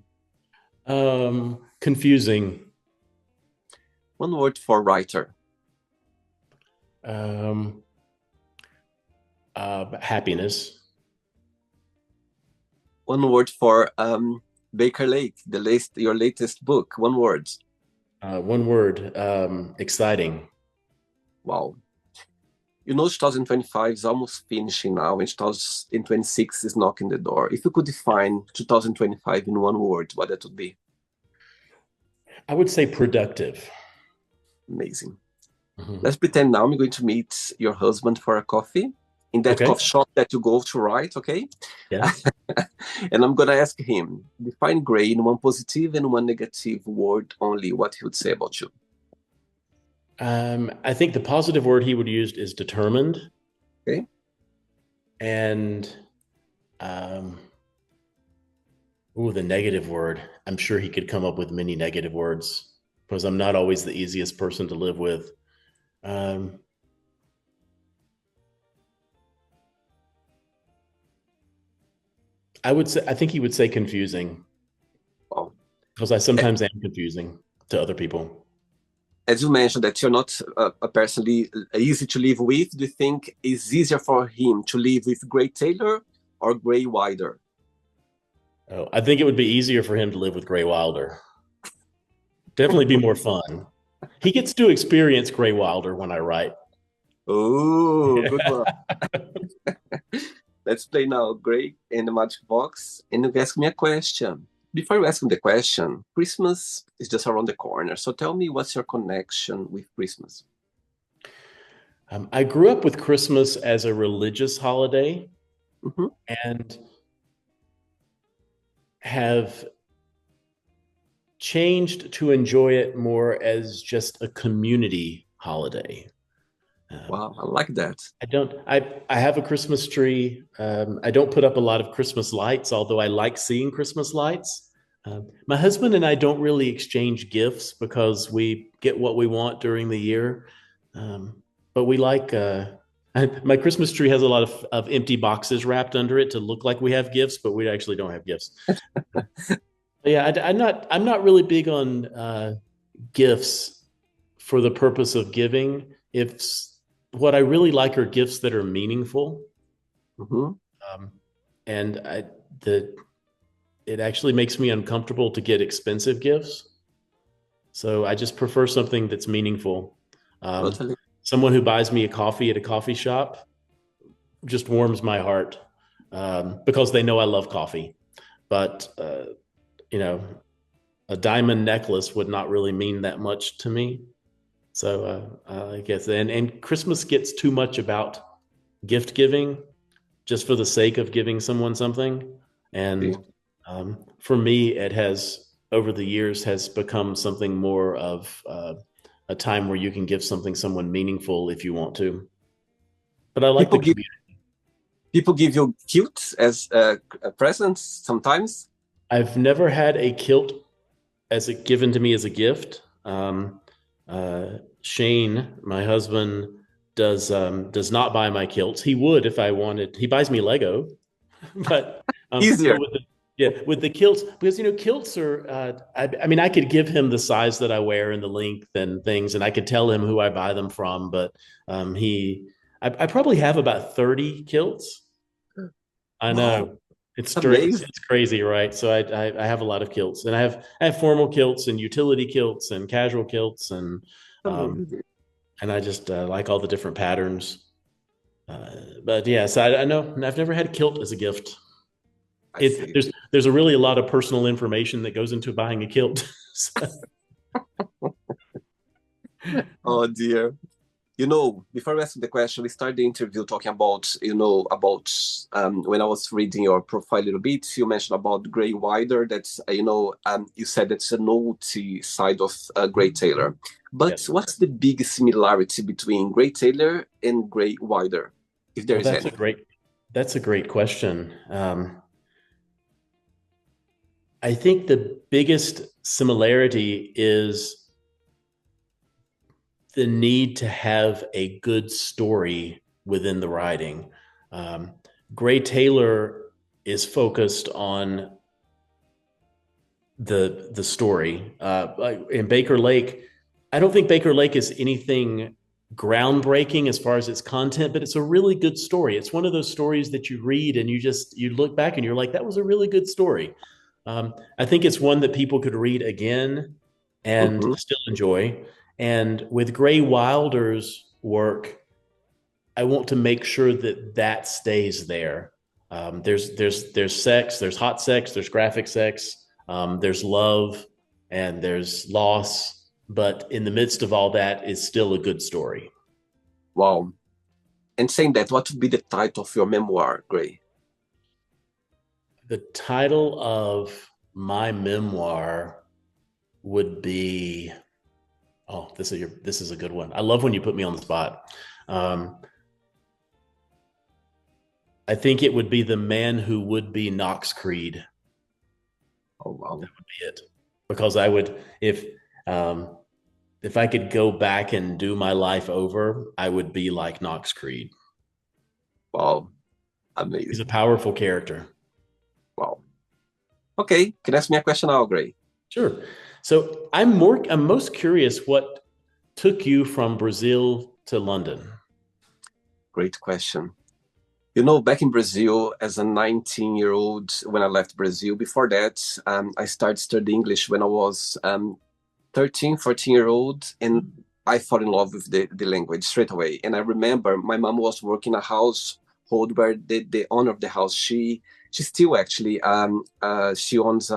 Confusing. One word for writer. Happiness. One word for Baker Lake, your latest book. One word. One word. Exciting. Wow. 2025 is almost finishing now, and 2026 is knocking the door. If you could define 2025 in one word, what that would be? I would say productive. Amazing. Let's pretend now I'm going to meet your husband for a coffee in that coffee shop that you go to write, okay? Yeah. And I'm going to ask him, define Gray in one positive and one negative word only, what he would say about you. I think the positive word he would use is determined. Okay. And the negative word. I'm sure he could come up with many negative words. because I'm not always the easiest person to live with. Um, I think he would say confusing, Wow. because I sometimes am confusing to other people. As you mentioned that you're not a person easy to live with, do you think it's easier for him to live with Gray Taylor or Gray Wilder? Oh, I think it would be easier for him to live with Gray Wilder. Definitely be more fun. He gets to experience Gray Wilder when I write. Oh, good one. Let's play now, Gray and the Magic Box, and you ask me a question. Before you ask me the question, Christmas is just around the corner. So tell me, what's your connection with Christmas? I grew up with Christmas as a religious holiday Mhm. and have changed to enjoy it more as just a community holiday. Um, Wow, I like that. I have a Christmas tree. I don't put up a lot of Christmas lights, although I like seeing Christmas lights. My husband and I don't really exchange gifts because we get what we want during the year. But we like, my Christmas tree has a lot of empty boxes wrapped under it to look like we have gifts, but we actually don't have gifts. Yeah, I'm not really big on gifts for the purpose of giving. If what I really like are gifts that are meaningful, Mhm. um, and the it actually makes me uncomfortable to get expensive gifts. So I just prefer something that's meaningful. Um, Totally. Someone who buys me a coffee at a coffee shop just warms my heart, because they know I love coffee. But you know, a diamond necklace would not really mean that much to me. So I guess, and Christmas gets too much about gift giving just for the sake of giving someone something. And See. for me, it has over the years has become something more of a time where you can give something someone meaningful if you want to. But I like the People give community. people give you gifts as presents sometimes. I've never had a kilt as a given to me as a gift. Shane, my husband, does not buy my kilts. He would if I wanted. He buys me Lego, but Easier. with the yeah with the kilts, because kilts are. I mean, I could give him the size that I wear and the length and things, and I could tell him who I buy them from. But I probably have about 30 kilts. I Wow, know it's amazing. it's crazy, right? So I have a lot of kilts, and I have formal kilts and utility kilts and casual kilts, um, Amazing. and I just like all the different patterns. But yeah, so I know I've never had a kilt as a gift. I see. There's really a lot of personal information that goes into buying a kilt. Oh dear. Before we ask the question, we started the interview talking about, when I was reading your profile a little bit, you mentioned about Gray Wilder. That's, you said that's a naughty side of Gray Taylor. But Yes. what's the biggest similarity between Gray Taylor and Gray Wilder, if there Well, is any? that's a great question. I think the biggest similarity is the need to have a good story within the writing. Um, Gray Taylor is focused on the story. In Baker Lake, I don't think Baker Lake is anything groundbreaking as far as its content, but it's a really good story. It's one of those stories that you read and you look back and you're like, that was a really good story. I think it's one that people could read again and Hmm. still enjoy. And with Gray Wilder's work, I want to make sure that that stays there. There's sex, there's hot sex, there's graphic sex, there's love, and there's loss. But in the midst of all that is still a good story. Wow. And saying that, what would be the title of your memoir, Gray? The title of my memoir would be, oh, this is a good one. I love when you put me on the spot. Um, I think it would be The Man Who Would Be Knox Creed. Oh, wow. Be it, because I would, if Um, if I could go back and do my life over, I would be like Knox Creed. Wow, He's a amazing. powerful character. Wow. Okay, can you ask me a question now, Gray? Sure. So I'm most curious what took you from Brazil to London. Great question. You know, back in Brazil as a 19-year-old, when I left Brazil, before that, I started studying English when I was 13, 14-year-old, and I fell in love with the language straight away. And I remember my mom was working a household where the owner of the house, she still actually, she runs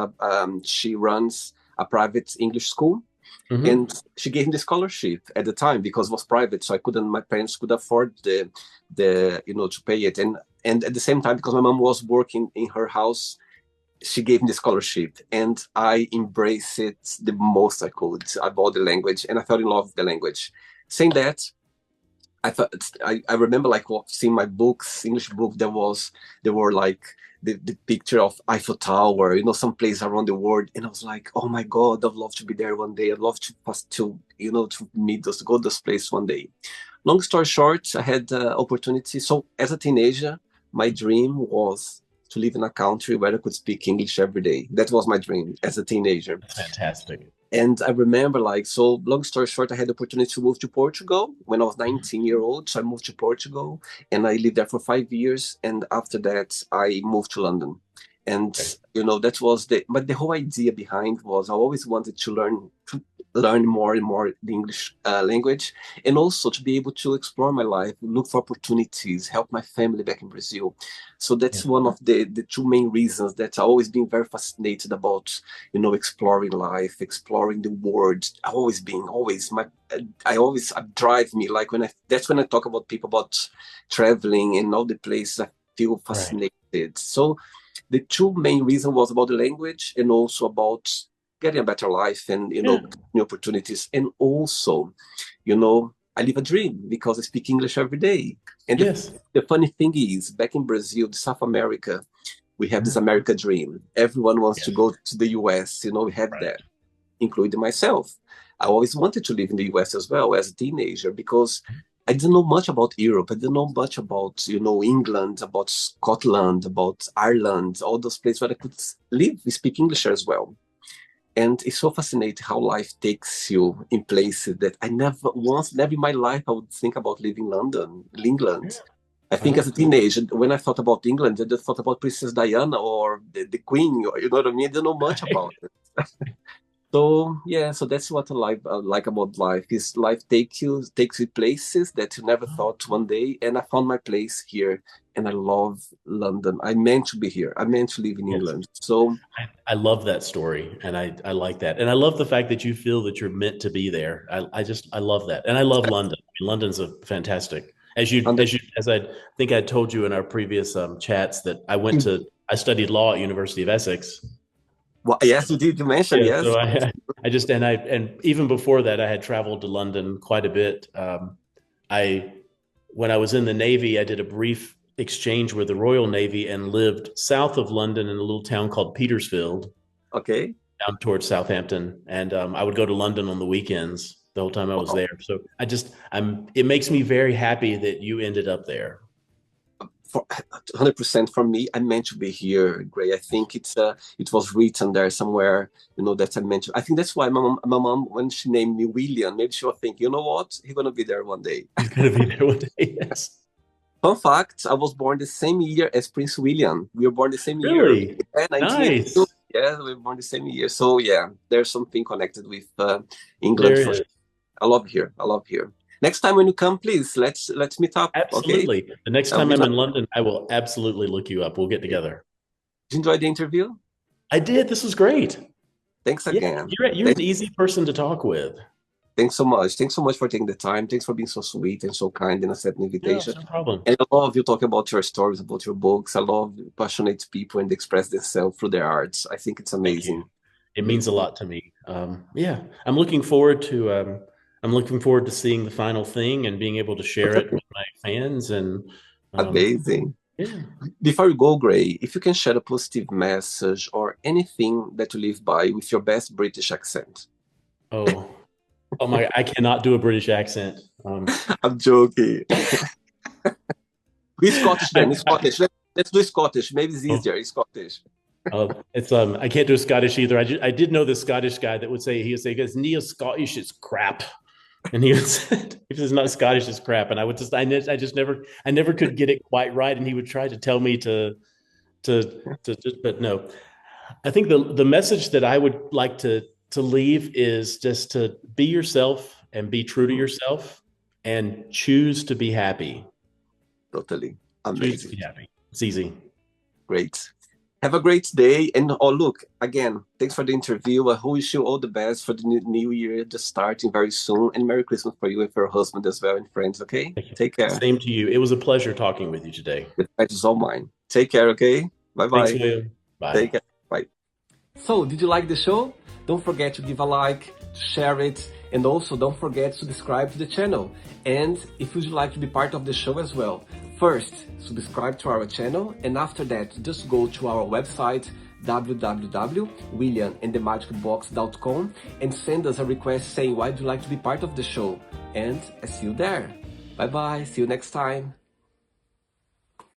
a private English school. Mm-hmm. And she gave me the scholarship at the time because it was private, so I couldn't. My parents could afford the to pay it, and at the same time because my mom was working in her house, she gave me the scholarship, and I embraced it the most I could about the language, and I fell in love with the language. Saying that, I thought I remember like seeing my books, English book. There were like the picture of Eiffel Tower, some place around the world, and I was like, oh my God, I'd love to be there one day. I'd love to pass to meet those, go to those places one day. Long story short, I had the opportunity. So as a teenager, my dream was to live in a country where I could speak English every day. That was my dream as a teenager. That's fantastic. And I remember, like, so long story short, I had the opportunity to move to Portugal when I was 19-year-old. So I moved to Portugal and I lived there for 5 years. And after that, I moved to London. And, Okay. that was but the whole idea behind was I always wanted to learn more and more the English language, and also to be able to explore my life, look for opportunities, help my family back in Brazil. So Yeah. that's one of the two main reasons that I've always been very fascinated about, exploring life, exploring the world. I've always been, always my, I always drive me like that's when I talk about people about traveling and all the places I feel Right. fascinated. So the two main reasons was about the language and also about getting a better life and Yeah. new opportunities, and also I live a dream because I speak English every day. And Yes. the funny thing is, back in Brazil, South America, we have this Mhm. America dream. Everyone wants to Yes. go to the US, we have Right. that, including myself. I always wanted to live in the US as well as a teenager because I didn't know much about Europe. I didn't know much about, England, about Scotland, about Ireland, all those places where I could live, speak English as well. And it's so fascinating how life takes you in places that I never in my life, I would think about living London, Yeah. England. I think Uh-huh. as a teenager, when I thought about England, I just thought about Princess Diana or the Queen, or, you know what I mean? I didn't know much Right. about it. So yeah, so that's what I like about life. Is life takes you places that you never thought one day, and I found my place here, and I love London. I meant to be here. I meant to live in Yes. England. So I love that story, and I like that, and I love the fact that you feel that you're meant to be there. I love that, and I love London. I mean, London's a fantastic. under As I think I told you in our previous chats that I studied law at University of Essex. well, yes, you did. You mentioned Yeah, yes. so I just and even before that, I had traveled to London quite a bit. I When I was in the Navy, I did a brief exchange with the Royal Navy and lived south of London in a little town called Petersfield, Okay. down towards Southampton, and I would go to London on the weekends the whole time I was Wow. there. So it makes me very happy that you ended up there. For 100% for me, I meant to be here, Gray. I think it was written there somewhere, that I mentioned. I think that's why my mom, when she named me William, maybe she was thinking, you know what, he's gonna be there one day. He's going to be there one day. Yes. Fun fact: I was born the same year as Prince William. We were born the same year. Really Yeah, 1982. nice. Yeah, we were born the same year. So yeah, there's something connected with England There for is. sure. I love here. I love here. Next time when you come, please let's meet up. Okay, Absolutely. The next that'll time be I'm nice. in London, I will absolutely look you up. We'll get Did together. you enjoy the interview? I did. This was great. Thanks Yeah, again. you're an easy person to talk with. Thanks so much. Thanks so much for taking the time. Thanks for being so sweet and so kind and accepting the No, it's invitation. no problem. And I love you talking about your stories, about your books. I love passionate people and express themselves through their arts. I think it's Thank you. amazing. It means a Amazing. lot to me. Yeah, I'm looking forward to seeing the final thing and being able to share it with my fans. And um, Amazing. yeah, Before you go, Gray, if you can share a positive message or anything that you live by with your best British accent. Oh, oh my! I cannot do a British accent. I'm joking. We Scottish then. It's I, Scottish. Let's do Scottish. Maybe it's oh, easier. It's Scottish. it's I can't do a Scottish either. I did know this Scottish guy that would say he would say because Neil Scottish is crap, and he would say if it's not Scottish it's crap, and I would just I just never could get it quite right, and he would try to tell me to but no. I think the message that I would like to leave is just to be yourself and be true to yourself and choose to be happy. Totally. Choose to be Amazing. happy. It's easy. Great. Have a great day. And oh, look, again, thanks for the interview. I wish you all the best for the new year, just starting very soon. And Merry Christmas for you and for your husband as well and friends, okay? Thank you. Take care. Same to you. It was a pleasure talking with you today. The pleasure is all mine. Take care, okay? Bye Thanks, bye. William. Bye. Take care. Bye. So, did you like the show? Don't forget to give a like, share it, and also don't forget to subscribe to the channel. And if you'd like to be part of the show as well, first, subscribe to our channel, and after that, just go to our website, www.williamandthemagicbox.com, and send us a request saying why would you like to be part of the show. And I see you there. Bye bye, see you next time.